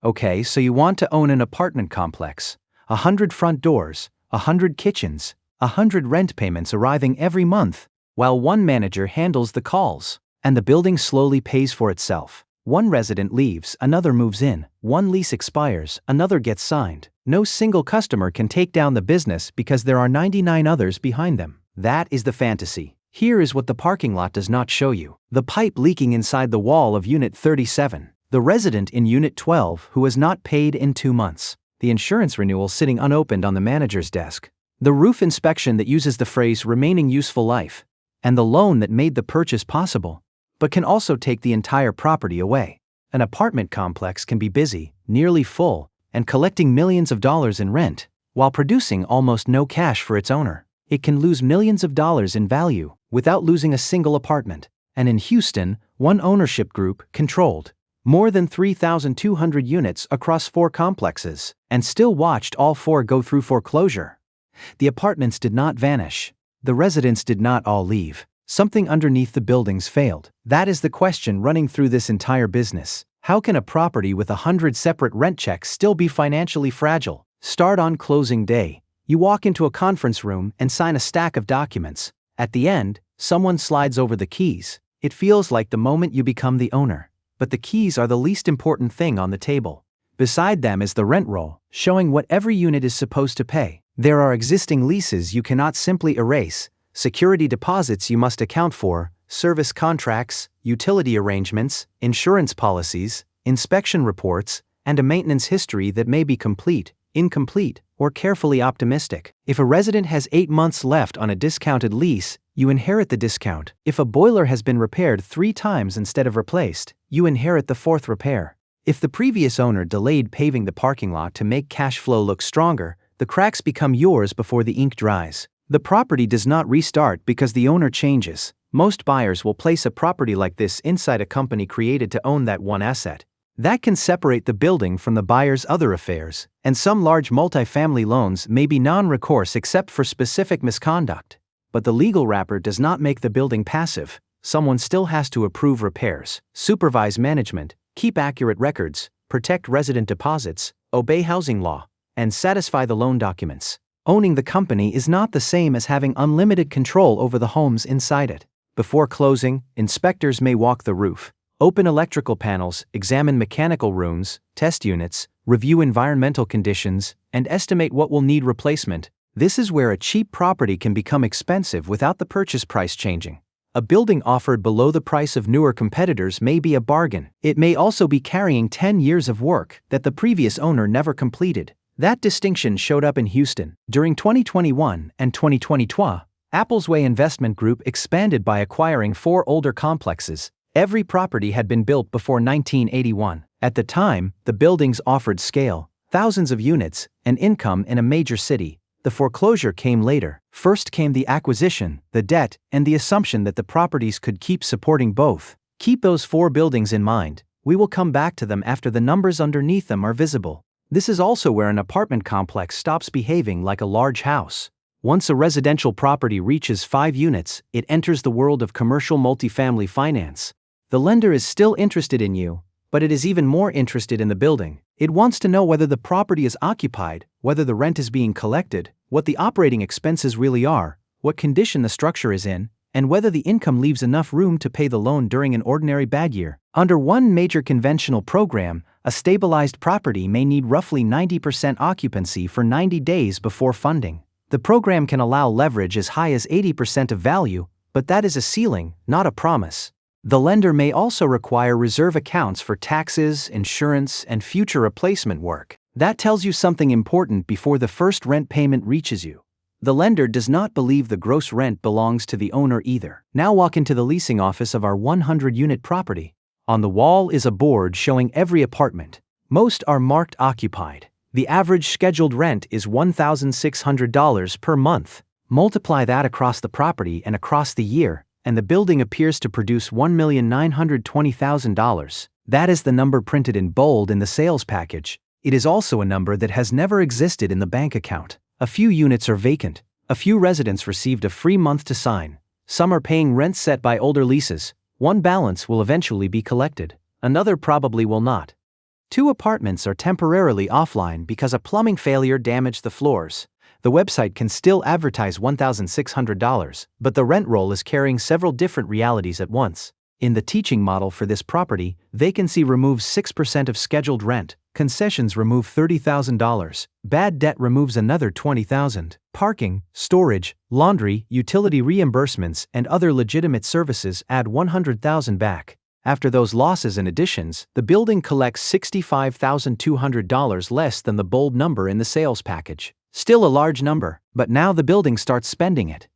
Okay, so you want to own an apartment complex. 100 front doors, 100 kitchens, 100 rent payments arriving every month, while one manager handles the calls, and the building slowly pays for itself. One resident leaves, another moves in, one lease expires, another gets signed. No single customer can take down the business because there are 99 others behind them. That is the fantasy. Here is what the parking lot does not show you. The pipe leaking inside the wall of Unit 37. The resident in Unit 12 who has not paid in 2 months. The insurance renewal sitting unopened on the manager's desk. The roof inspection that uses the phrase remaining useful life. And the loan that made the purchase possible, but can also take the entire property away. An apartment complex can be busy, nearly full, and collecting millions of dollars in rent, while producing almost no cash for its owner. It can lose millions of dollars in value without losing a single apartment. And in Houston, one ownership group controlled more than 3,200 units across 4 complexes, and still watched all 4 go through foreclosure. The apartments did not vanish. The residents did not all leave. Something underneath the buildings failed. That is the question running through this entire business. How can a property with 100 separate rent checks still be financially fragile? Start on closing day. You walk into a conference room and sign a stack of documents. At the end, someone slides over the keys. It feels like the moment you become the owner. But the keys are the least important thing on the table. Beside them is the rent roll, showing what every unit is supposed to pay. There are existing leases you cannot simply erase, security deposits you must account for, service contracts, utility arrangements, insurance policies, inspection reports, and a maintenance history that may be complete, incomplete, or carefully optimistic. If a resident has 8 months left on a discounted lease, you inherit the discount. If a boiler has been repaired 3 times instead of replaced, you inherit the 4th repair. If the previous owner delayed paving the parking lot to make cash flow look stronger, the cracks become yours before the ink dries. The property does not restart because the owner changes. Most buyers will place a property like this inside a company created to own that one asset. That can separate the building from the buyer's other affairs, and some large multifamily loans may be non-recourse except for specific misconduct. But the legal wrapper does not make the building passive. Someone still has to approve repairs, supervise management, keep accurate records, protect resident deposits, obey housing law, and satisfy the loan documents. Owning the company is not the same as having unlimited control over the homes inside it. Before closing, inspectors may walk the roof, open electrical panels, examine mechanical rooms, test units, review environmental conditions, and estimate what will need replacement. This is where a cheap property can become expensive without the purchase price changing. A building offered below the price of newer competitors may be a bargain. It may also be carrying 10 years of work that the previous owner never completed. That distinction showed up in Houston. During 2021 and 2022, Apple's Way Investment Group expanded by acquiring 4 older complexes. Every property had been built before 1981. At the time, the buildings offered scale, thousands of units, and income in a major city. The foreclosure came later. First came the acquisition, the debt, and the assumption that the properties could keep supporting both. Keep those 4 buildings in mind. We will come back to them after the numbers underneath them are visible. This is also where an apartment complex stops behaving like a large house. Once a residential property reaches 5 units, it enters the world of commercial multifamily finance. The lender is still interested in you, but it is even more interested in the building. It wants to know whether the property is occupied, whether the rent is being collected, what the operating expenses really are, what condition the structure is in, and whether the income leaves enough room to pay the loan during an ordinary bad year. Under one major conventional program, a stabilized property may need roughly 90% occupancy for 90 days before funding. The program can allow leverage as high as 80% of value, but that is a ceiling, not a promise. The lender may also require reserve accounts for taxes, insurance, and future replacement work. That tells you something important before the first rent payment reaches you. The lender does not believe the gross rent belongs to the owner either. Now walk into the leasing office of our 100-unit property. On the wall is a board showing every apartment. Most are marked occupied. The average scheduled rent is $1,600 per month. Multiply that across the property and across the year, and the building appears to produce $1,920,000. That is the number printed in bold in the sales package. It is also a number that has never existed in the bank account. A few units are vacant. A few residents received a free month to sign. Some are paying rent set by older leases. One balance will eventually be collected. Another probably will not. 2 apartments are temporarily offline because a plumbing failure damaged the floors. The website can still advertise $1,600, but the rent roll is carrying several different realities at once. In the teaching model for this property, vacancy removes 6% of scheduled rent, concessions remove $30,000, bad debt removes another $20,000, parking, storage, laundry, utility reimbursements, and other legitimate services add $100,000 back. After those losses and additions, the building collects $65,200 less than the bold number in the sales package. Still a large number, but now the building starts spending it.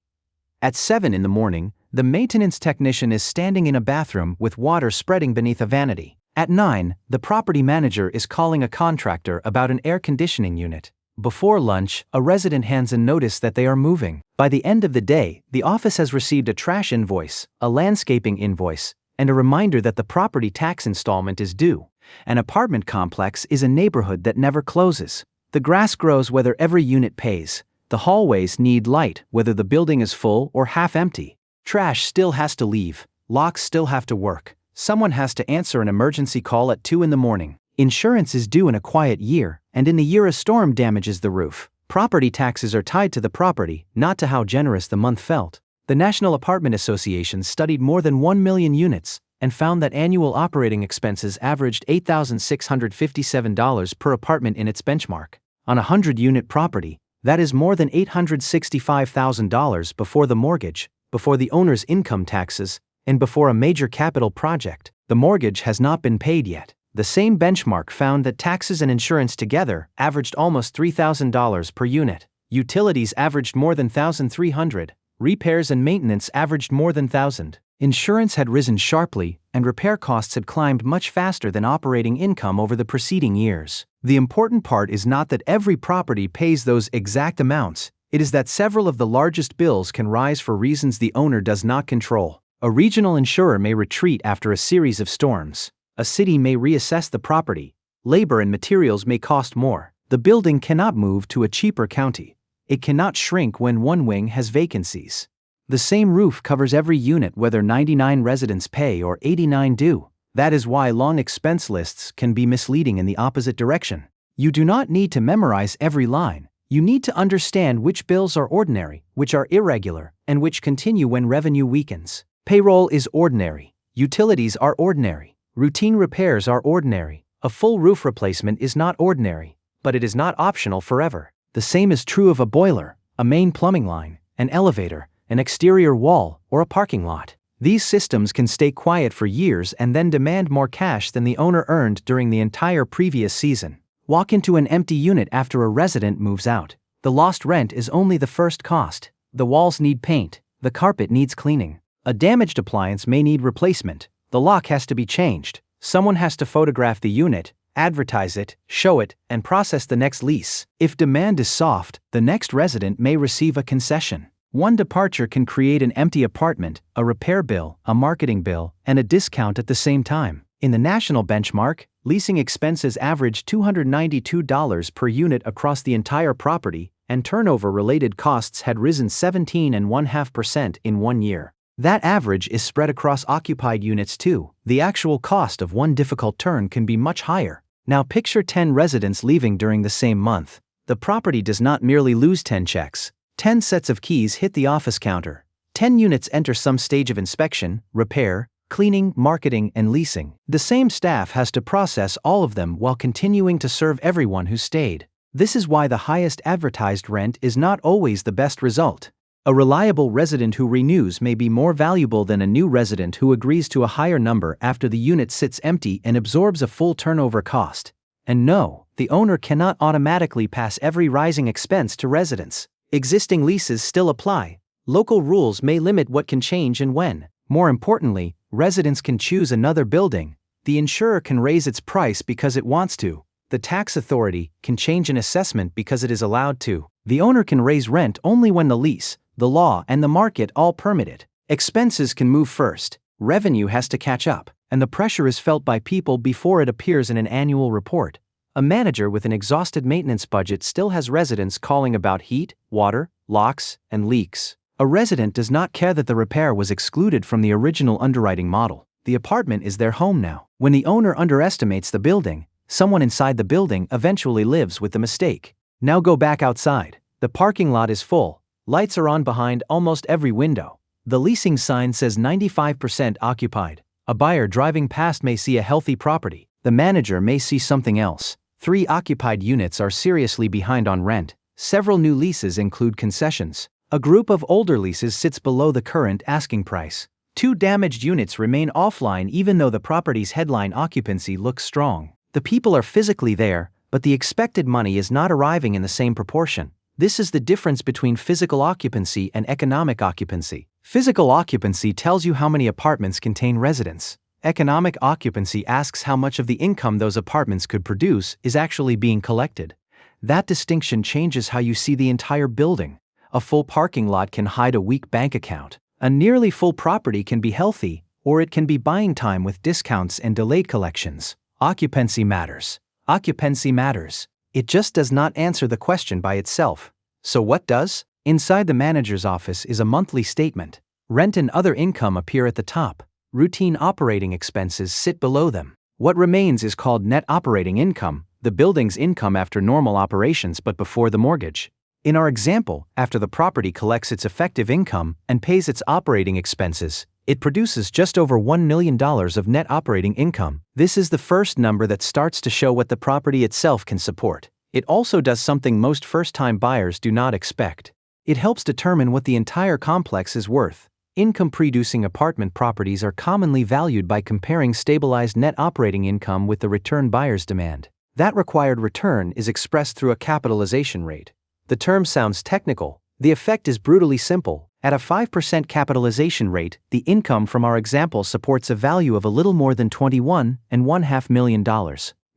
At 7 in the morning, the maintenance technician is standing in a bathroom with water spreading beneath a vanity. At 9, the property manager is calling a contractor about an air conditioning unit. Before lunch, a resident hands a notice that they are moving. By the end of the day, the office has received a trash invoice, a landscaping invoice, and a reminder that the property tax installment is due. An apartment complex is a neighborhood that never closes. The grass grows whether every unit pays. The hallways need light whether the building is full or half empty. Trash still has to leave. Locks still have to work. Someone has to answer an emergency call at 2 in the morning. Insurance is due in a quiet year, and in the year a storm damages the roof. Property taxes are tied to the property, not to how generous the month felt. The National Apartment Association studied more than 1 million units and found that annual operating expenses averaged $8,657 per apartment in its benchmark. On a 100-unit property, that is more than $865,000 before the mortgage, before the owner's income taxes, and before a major capital project. The mortgage has not been paid yet. The same benchmark found that taxes and insurance together averaged almost $3,000 per unit. Utilities averaged more than $1,300. Repairs and maintenance averaged more than $1,000. Insurance had risen sharply, and repair costs had climbed much faster than operating income over the preceding years. The important part is not that every property pays those exact amounts, it is that several of the largest bills can rise for reasons the owner does not control. A regional insurer may retreat after a series of storms. A city may reassess the property. Labor and materials may cost more. The building cannot move to a cheaper county. It cannot shrink when one wing has vacancies. The same roof covers every unit whether 99 residents pay or 89 do. That is why long expense lists can be misleading in the opposite direction. You do not need to memorize every line. You need to understand which bills are ordinary, which are irregular, and which continue when revenue weakens. Payroll is ordinary. Utilities are ordinary. Routine repairs are ordinary. A full roof replacement is not ordinary, but it is not optional forever. The same is true of a boiler, a main plumbing line, an elevator, an exterior wall, or a parking lot. These systems can stay quiet for years and then demand more cash than the owner earned during the entire previous season. Walk into an empty unit after a resident moves out. The lost rent is only the first cost. The walls need paint. The carpet needs cleaning. A damaged appliance may need replacement. The lock has to be changed. Someone has to photograph the unit, advertise it, show it, and process the next lease. If demand is soft, the next resident may receive a concession. One departure can create an empty apartment, a repair bill, a marketing bill, and a discount at the same time. In the national benchmark, leasing expenses averaged $292 per unit across the entire property, and turnover-related costs had risen 17.5% in 1 year. That average is spread across occupied units too. The actual cost of one difficult turn can be much higher. Now picture 10 residents leaving during the same month. The property does not merely lose 10 checks. 10 sets of keys hit the office counter. 10 units enter some stage of inspection, repair, cleaning, marketing, and leasing. The same staff has to process all of them while continuing to serve everyone who stayed. This is why the highest advertised rent is not always the best result. A reliable resident who renews may be more valuable than a new resident who agrees to a higher number after the unit sits empty and absorbs a full turnover cost. And no, the owner cannot automatically pass every rising expense to residents. Existing leases still apply. Local rules may limit what can change and when. More importantly, residents can choose another building. The insurer can raise its price because it wants to. The tax authority can change an assessment because it is allowed to. The owner can raise rent only when the lease, the law, and the market all permit it. Expenses can move first. Revenue has to catch up, and the pressure is felt by people before it appears in an annual report. A manager with an exhausted maintenance budget still has residents calling about heat, water, locks, and leaks. A resident does not care that the repair was excluded from the original underwriting model. The apartment is their home now. When the owner underestimates the building, Someone inside the building eventually lives with the mistake. Now go back outside. The parking lot is full. Lights are on behind almost every window. The leasing sign says 95% occupied. A buyer driving past may see a healthy property. The manager may see something else. 3 occupied units are seriously behind on rent. Several new leases include concessions. A group of older leases sits below the current asking price. 2 damaged units remain offline even though the property's headline occupancy looks strong. The people are physically there, but the expected money is not arriving in the same proportion. This is the difference between physical occupancy and economic occupancy. Physical occupancy tells you how many apartments contain residents. Economic occupancy asks how much of the income those apartments could produce is actually being collected. That distinction changes how you see the entire building. A full parking lot can hide a weak bank account. A nearly full property can be healthy, or it can be buying time with discounts and delayed collections. Occupancy matters. Occupancy matters. It just does not answer the question by itself. So what does? Inside the manager's office is a monthly statement. Rent and other income appear at the top. Routine operating expenses sit below them. What remains is called net operating income, the building's income after normal operations but before the mortgage. In our example, after the property collects its effective income and pays its operating expenses, it produces just over $1 million of net operating income. This is the first number that starts to show what the property itself can support. It also does something most first-time buyers do not expect. It helps determine what the entire complex is worth. Income-producing apartment properties are commonly valued by comparing stabilized net operating income with the return buyers demand. That required return is expressed through a capitalization rate. The term sounds technical. The effect is brutally simple. At a 5% capitalization rate, the income from our example supports a value of a little more than $21.5 million.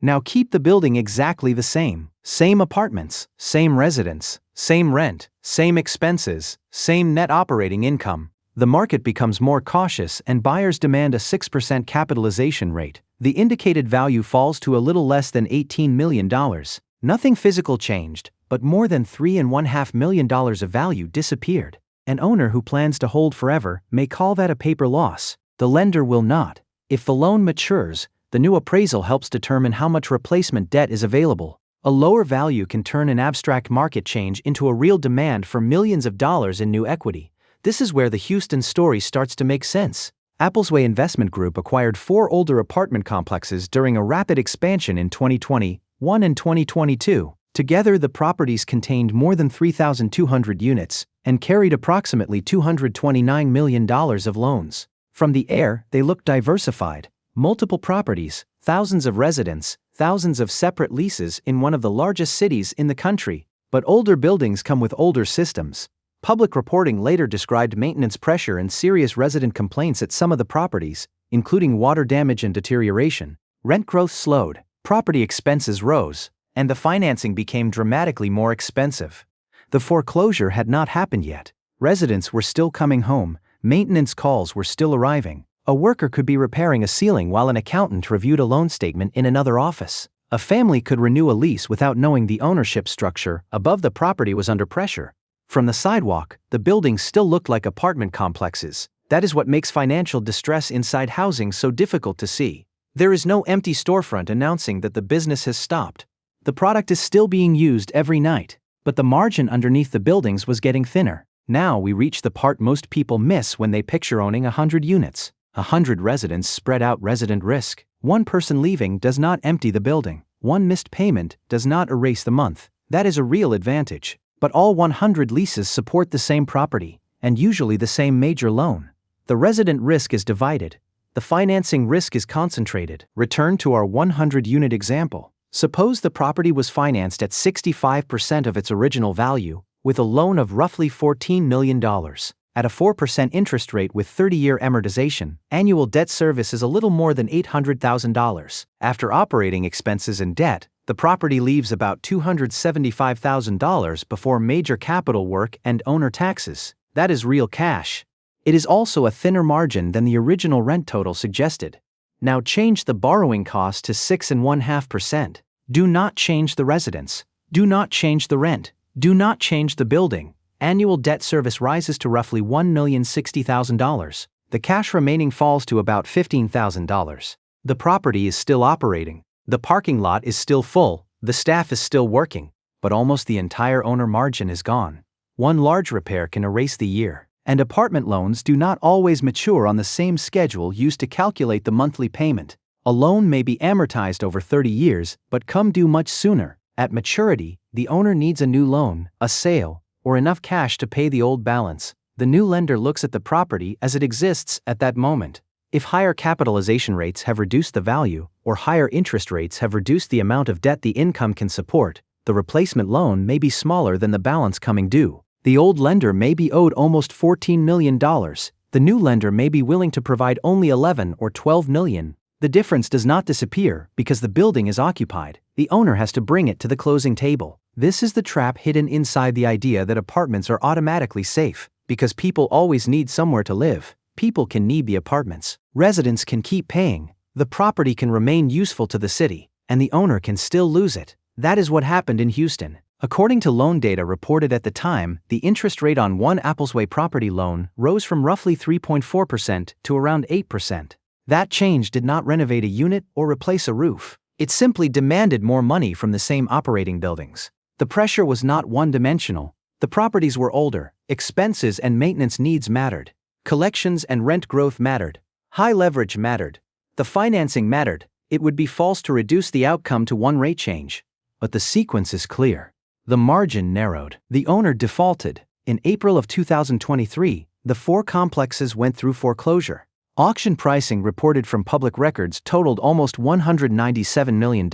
Now keep the building exactly the same. Same apartments, same residents, same rent, same expenses, same net operating income. The market becomes more cautious and buyers demand a 6% capitalization rate. The indicated value falls to a little less than $18 million. Nothing physical changed, but more than $3.5 million of value disappeared. An owner who plans to hold forever may call that a paper loss. The lender will not. If the loan matures, the new appraisal helps determine how much replacement debt is available. A lower value can turn an abstract market change into a real demand for millions of dollars in new equity. This is where the Houston story starts to make sense. Applesway Investment Group acquired 4 older apartment complexes during a rapid expansion in 2021 and 2022. Together, the properties contained more than 3,200 units and carried approximately $229 million of loans. From the air, they looked diversified. Multiple properties, thousands of residents, thousands of separate leases in one of the largest cities in the country. But older buildings come with older systems. Public reporting later described maintenance pressure and serious resident complaints at some of the properties, including water damage and deterioration. Rent growth slowed, property expenses rose, and the financing became dramatically more expensive. The foreclosure had not happened yet. Residents were still coming home, maintenance calls were still arriving. A worker could be repairing a ceiling while an accountant reviewed a loan statement in another office. A family could renew a lease without knowing the ownership structure above the property was under pressure. From the sidewalk, the buildings still looked like apartment complexes. That is what makes financial distress inside housing so difficult to see. There is no empty storefront announcing that the business has stopped. The product is still being used every night, but the margin underneath the buildings was getting thinner. Now we reach the part most people miss when they picture owning 100 units. 100 residents spread out resident risk. One person leaving does not empty the building. One missed payment does not erase the month. That is a real advantage. But all 100 leases support the same property, and usually the same major loan. The resident risk is divided. The financing risk is concentrated. Return to our 100-unit example. Suppose the property was financed at 65% of its original value, with a loan of roughly $14 million. At a 4% interest rate with 30-year amortization, annual debt service is a little more than $800,000. After operating expenses and debt, the property leaves about $275,000 before major capital work and owner taxes. That is real cash. It is also a thinner margin than the original rent total suggested. Now change the borrowing cost to 6.5%. Do not change the residence. Do not change the rent. Do not change the building. Annual debt service rises to roughly $1,060,000. The cash remaining falls to about $15,000. The property is still operating. The parking lot is still full, the staff is still working, but almost the entire owner margin is gone. One large repair can erase the year. And apartment loans do not always mature on the same schedule used to calculate the monthly payment. A loan may be amortized over 30 years but come due much sooner. At maturity, the owner needs a new loan, a sale, or enough cash to pay the old balance. The new lender looks at the property as it exists at that moment. If higher capitalization rates have reduced the value, or higher interest rates have reduced the amount of debt the income can support, the replacement loan may be smaller than the balance coming due. The old lender may be owed almost $14 million. The new lender may be willing to provide only $11 or $12 million. The difference does not disappear because the building is occupied. The owner has to bring it to the closing table. This is the trap hidden inside the idea that apartments are automatically safe. Because people always need somewhere to live, people can need the apartments. Residents can keep paying, the property can remain useful to the city, and the owner can still lose it. That is what happened in Houston. According to loan data reported at the time, the interest rate on one Applesway property loan rose from roughly 3.4% to around 8%. That change did not renovate a unit or replace a roof. It simply demanded more money from the same operating buildings. The pressure was not one-dimensional. The properties were older, expenses and maintenance needs mattered. Collections and rent growth mattered. High leverage mattered. The financing mattered. It would be false to reduce the outcome to one rate change. But the sequence is clear. The margin narrowed. The owner defaulted. In April of 2023, the 4 complexes went through foreclosure. Auction pricing reported from public records totaled almost $197 million,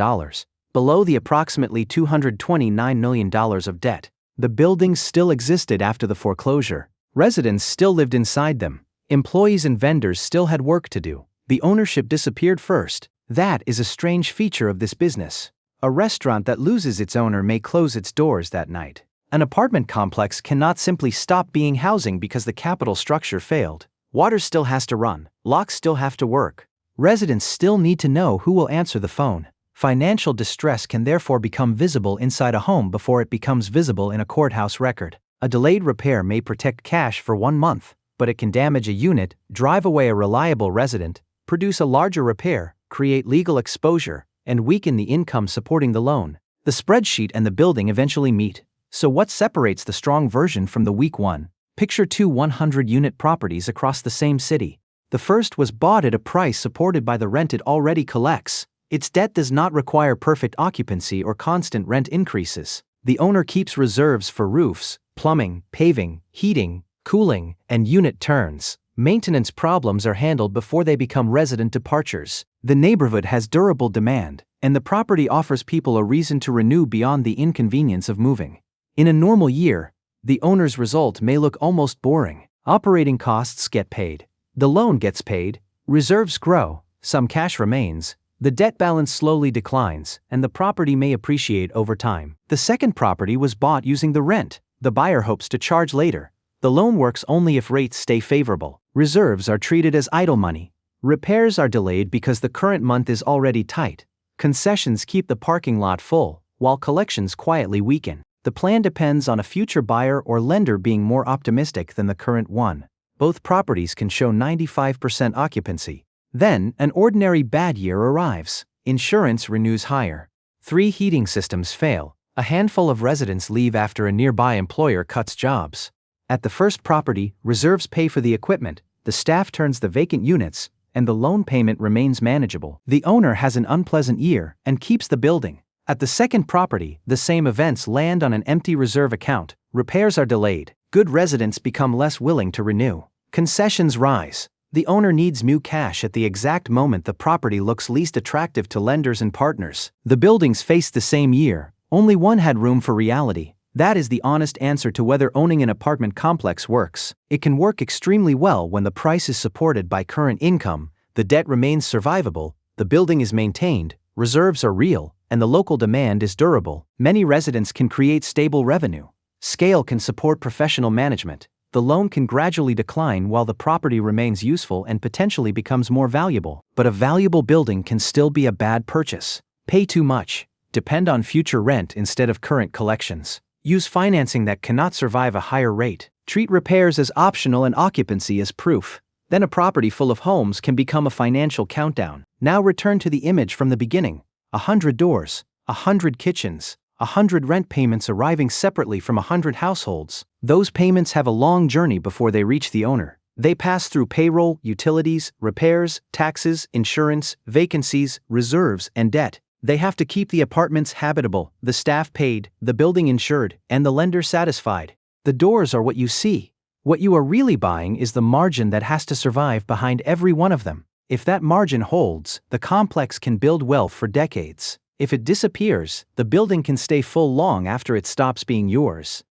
below the approximately $229 million of debt. The buildings still existed after the foreclosure. Residents still lived inside them. Employees and vendors still had work to do. The ownership disappeared first. That is a strange feature of this business. A restaurant that loses its owner may close its doors that night. An apartment complex cannot simply stop being housing because the capital structure failed. Water still has to run. Locks still have to work. Residents still need to know who will answer the phone. Financial distress can therefore become visible inside a home before it becomes visible in a courthouse record. A delayed repair may protect cash for 1 month, but it can damage a unit, drive away a reliable resident, produce a larger repair, create legal exposure, and weaken the income supporting the loan. The spreadsheet and the building eventually meet. So what separates the strong version from the weak one? Picture 2 100-unit properties across the same city. The first was bought at a price supported by the rent it already collects. Its debt does not require perfect occupancy or constant rent increases. The owner keeps reserves for roofs, plumbing, paving, heating, cooling, and unit turns. Maintenance problems are handled before they become resident departures. The neighborhood has durable demand, and the property offers people a reason to renew beyond the inconvenience of moving. In a normal year, the owner's result may look almost boring. Operating costs get paid. The loan gets paid. Reserves grow. Some cash remains. The debt balance slowly declines, and the property may appreciate over time. The second property was bought using the rent. The buyer hopes to charge later. The loan works only if rates stay favorable. Reserves are treated as idle money. Repairs are delayed because the current month is already tight. Concessions keep the parking lot full, while collections quietly weaken. The plan depends on a future buyer or lender being more optimistic than the current one. Both properties can show 95% occupancy. Then, an ordinary bad year arrives. Insurance renews higher. 3 heating systems fail. A handful of residents leave after a nearby employer cuts jobs. At the first property, reserves pay for the equipment, the staff turns the vacant units, and the loan payment remains manageable. The owner has an unpleasant year and keeps the building. At the second property, the same events land on an empty reserve account. Repairs are delayed. Good residents become less willing to renew. Concessions rise. The owner needs new cash at the exact moment the property looks least attractive to lenders and partners. The buildings faced the same year. Only one had room for reality. That is the honest answer to whether owning an apartment complex works. It can work extremely well when the price is supported by current income, the debt remains survivable, the building is maintained, reserves are real, and the local demand is durable. Many residents can create stable revenue. Scale can support professional management. The loan can gradually decline while the property remains useful and potentially becomes more valuable. But a valuable building can still be a bad purchase. Pay too much. Depend on future rent instead of current collections. Use financing that cannot survive a higher rate. Treat repairs as optional and occupancy as proof. Then a property full of homes can become a financial countdown. Now return to the image from the beginning. 100 doors, 100 kitchens, 100 rent payments arriving separately from 100 households. Those payments have a long journey before they reach the owner. They pass through payroll, utilities, repairs, taxes, insurance, vacancies, reserves, and debt. They have to keep the apartments habitable, the staff paid, the building insured, and the lender satisfied. The doors are what you see. What you are really buying is the margin that has to survive behind every one of them. If that margin holds, the complex can build wealth for decades. If it disappears, the building can stay full long after it stops being yours.